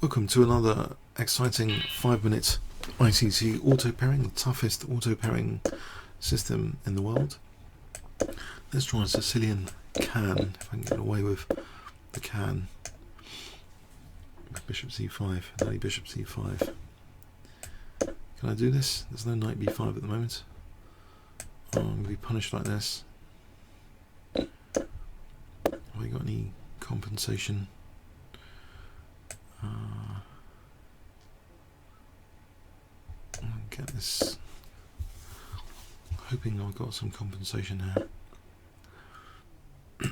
Welcome to another exciting 5-minute ICT auto pairing, the toughest auto pairing system in the world. Let's try a Sicilian can, if I can get away with the can. Bishop c5, early bishop c5. Can I do this? There's no knight b5 at the moment. Oh, I'm going to be punished like this. Have I got any compensation? I'll get this. Hoping I've got some compensation here.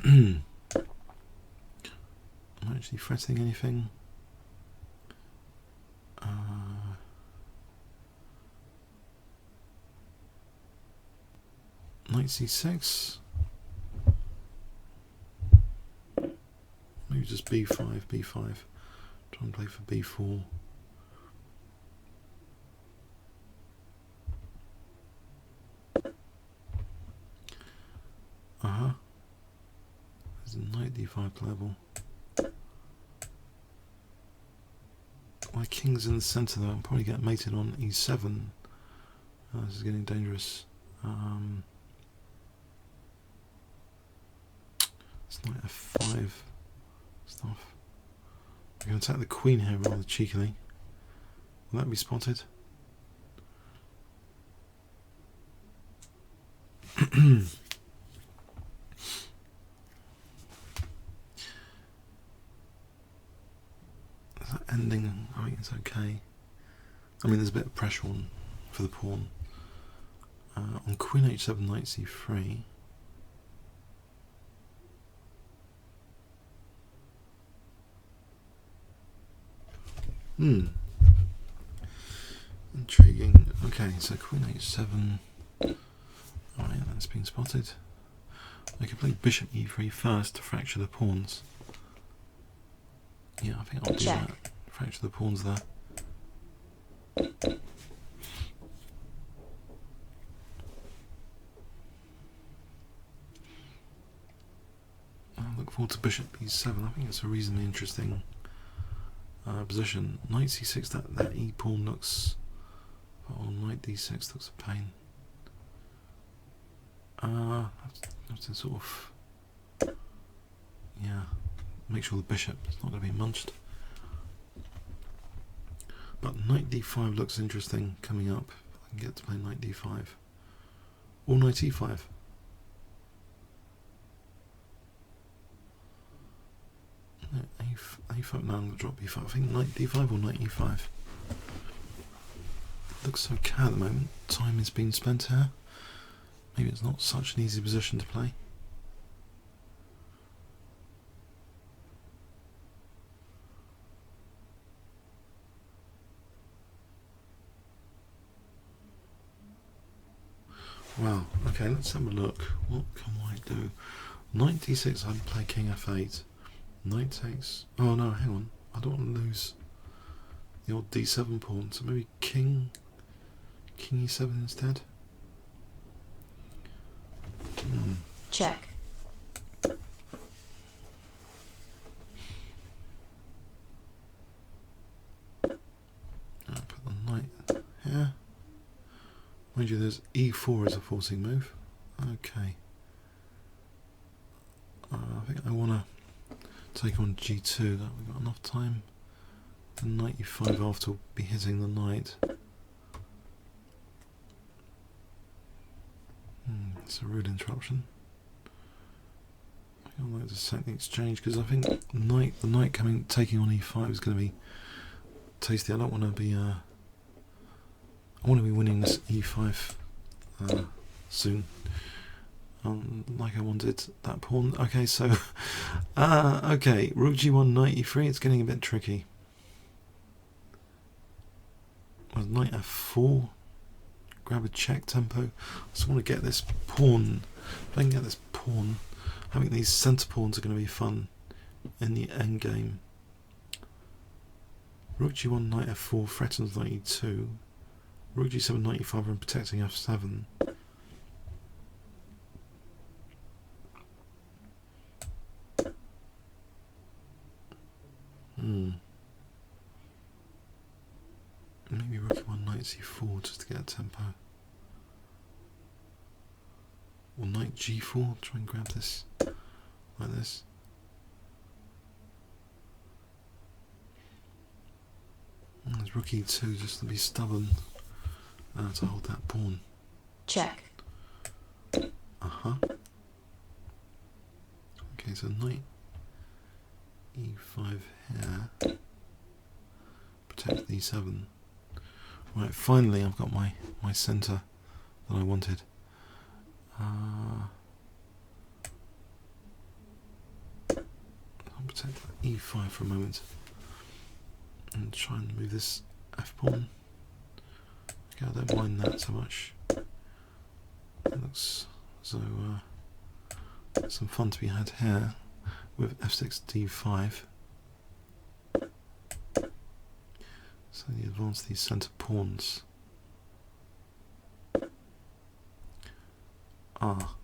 Am I actually fretting anything? Knight c6. Maybe just b5, b5. Try and play for b4. There's a knight d5 playable. My king's in the centre though. I'll probably get mated on e7. This is getting dangerous. It's knight f5 stuff. I'm going to attack the queen here rather cheekily. Will that be spotted? Is that ending? I think it's okay. I mean, there's a bit of pressure on for the pawn. On queen h7, knight c3. Intriguing. Okay, so queen h7. Alright, that's been spotted. I could play bishop e3 first to fracture the pawns. Yeah, I think I'll do that. Fracture the pawns there. I look forward to bishop e7. I think it's a reasonably interesting position. Knight c6, that e pawn looks... Oh, knight d6 looks a pain. I have to sort of... Yeah, make sure the bishop is not going to be munched. But knight d5 looks interesting coming up. I can get to play knight d5. Or knight e5. No, a5, now I'm going to drop e5. I think knight d5 or knight e5. Looks okay at the moment. Time is being spent here. Maybe it's not such an easy position to play. Wow, okay, let's have a look. What can I do? Knight d6, I'd play king f8. Knight takes... Oh no, hang on. I don't want to lose the old d7 pawn, so maybe king e7 instead. Check. Put the knight here. Mind you, there's e4 as a forcing move. Okay. I think I want to take on g2. That we've got enough time. The knight e5 after will be hitting the knight. It's a rude interruption. I'd like to set the exchange because I think the knight taking on e5 is going to be tasty. I don't want to be. I want to be winning this e5 soon. Like I wanted that pawn. Okay, so okay, rook g1, knight e3. It's getting a bit tricky. Well, knight f4. Grab a check tempo. I just want to get this pawn. If I can get this pawn, I think these centre pawns are going to be fun in the end game. Rook g1, knight f4 threatens knight e2. Rook g7, knight e5 and protecting f7. knight c4 just to get a tempo. Or knight g4, try and grab this like this. And there's rook e2 just to be stubborn to hold that pawn. Check. Uh-huh. Okay, so knight e5 here. Protect e7. Right, finally I've got my centre that I wanted. I'll protect that e5 for a moment and try and move this f pawn. Okay, I don't mind that so much. It looks as though some fun to be had here with f6 d5. So you advance these centre pawns. Ah.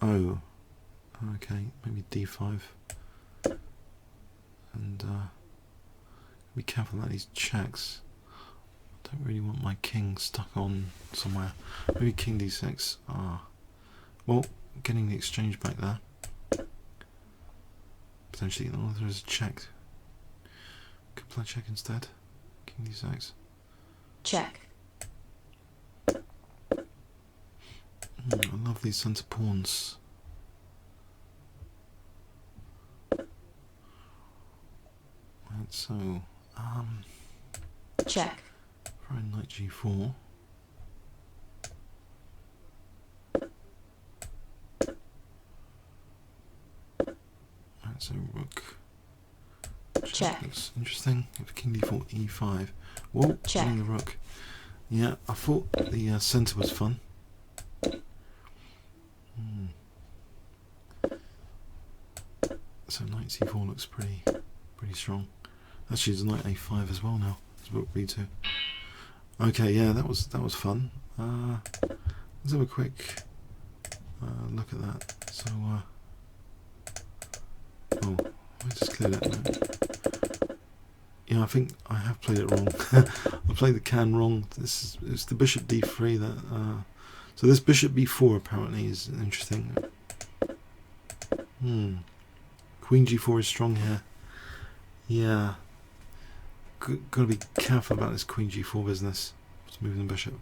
Oh. Okay, maybe d5. And be careful about these checks. I don't really want my king stuck on somewhere. Maybe king d6. Ah. Well, getting the exchange back there. Potentially, oh, there is a check. Could play check instead. King d6. Check. I love these centre pawns. Right, so check. try knight g4. Right, so rook. Check. Looks interesting. If king d4, e5. Whoa, Check. getting the rook. Yeah, I thought the centre was fun. So knight c4 looks pretty strong. Actually, it's knight a5 as well now. It's rook b2. Okay, yeah, that was fun. Let's have a quick look at that. So, oh, I just cleared it. No. Yeah, I think I have played it wrong. I played the can wrong. It's the bishop d3 that. So this bishop b4 apparently is interesting. Queen g4 is strong here. Yeah. Gotta be careful about this queen g4 business. Just moving the bishop.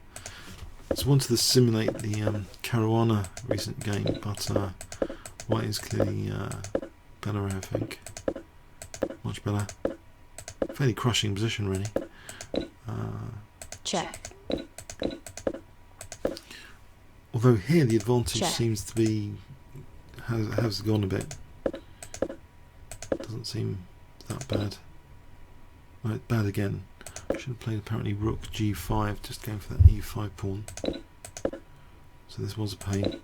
Just wanted to simulate the Caruana recent game, but white is clearly better, I think. Much better. Fairly crushing position, really. Check. Although here the advantage Check. seems to be has gone a bit. Doesn't seem that bad. Right, bad again. Should have played apparently rook g5, just going for that e5 pawn. So this was a pain.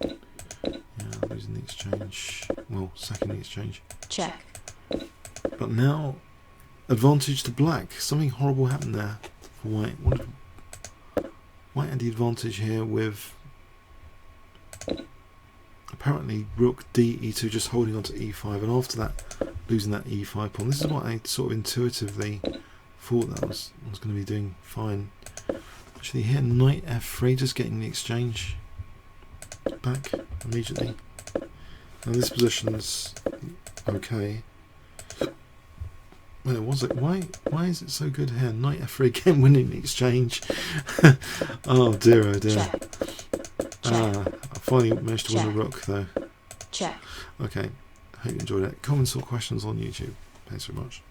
Yeah, losing the exchange. Well, sacking the exchange. Check. But now, advantage to black. Something horrible happened there for white. White had the advantage here with apparently rook d e2 just holding on to e5, and after that losing that e5 pawn. This is what I sort of intuitively thought that I was going to be doing fine. Actually here knight f3, just getting the exchange back immediately. Now this position's okay. Well, was it? Why is it so good here? Knight f3 again, winning the exchange. Oh dear, oh dear. Check. Check. I finally managed to win a Check. rook though. Check. Okay, hope you enjoyed it. Comments or questions on YouTube. Thanks very much.